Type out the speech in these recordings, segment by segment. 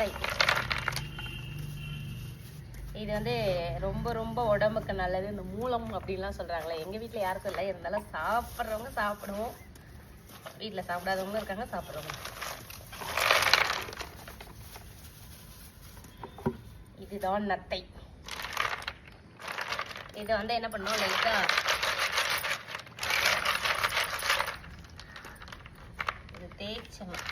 நத்தை. இது வந்து ரொம்ப ரொம்ப உடம்புக்கு நல்லது. இந்த மூலம் அப்படின்லாம் சொல்றாங்களே, எங்க வீட்டுல யாருக்கும் இல்லை, இருந்தாலும் சாப்பிட்றவங்க சாப்பிடுவோம், வீட்டுல சாப்பிடாதவங்க இருக்காங்க, சாப்பிட்றவங்க. இதுதான் நத்தை. இதை வந்து என்ன பண்ணோம், லைட்டா இது தேய்ச்சணும்.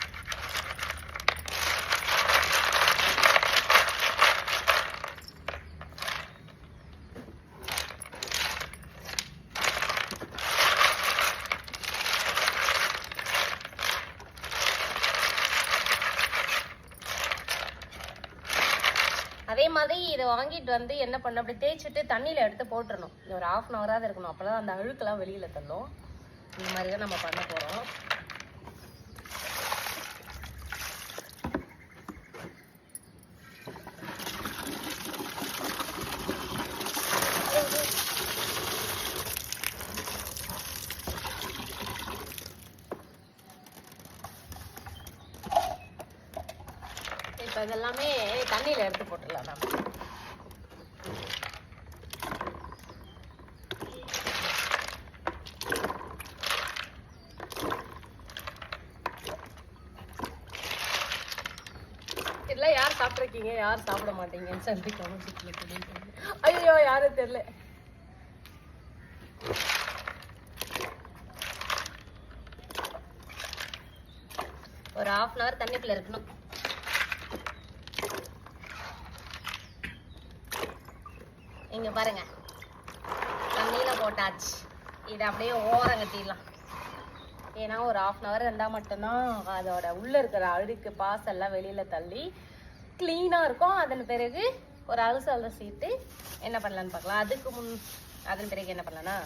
அதே மாதிரி இதை வாங்கிட்டு வந்து என்ன பண்ண, அப்படி தேய்ச்சிட்டு தண்ணியில் எடுத்து போட்டுடணும். இது ஒரு 1/2 hour இருக்கணும். அப்போதான் அந்த அழுக்கெல்லாம் வெளியில் தள்ளும். இந்த மாதிரி தான் நம்ம பண்ண போகிறோம். இப்போ இதெல்லாமே தண்ணியில் எடுத்து போட்டுடலாம் நம்ம. இதெல்லாம் யார் சாப்பிட்ருக்கீங்க, யார் சாப்பிட மாட்டீங்கன்னு சொல்லி கமெண்ட். ஐயோ யாரும் தெரியல. ஒரு 1/2 hour தண்ணிக்குள்ள இருக்கணும். இங்க பாருங்க, தண்ணியில போட்டாச்சு. இதை அப்படியே ஓரம் கட்டிடலாம். ஏன்னா ஒரு 1/2 hour இருந்தால் மட்டும்தான் அதோட உள்ள இருக்கிற அழுக்கு பாசெல்லாம் வெளியில தள்ளி கிளீனா இருக்கும். அதன் பிறகு ஒரு அலசீட்டு என்ன பண்ணலான்னு பார்க்கலாம். அதன் பிறகு என்ன பண்ணலாம்னா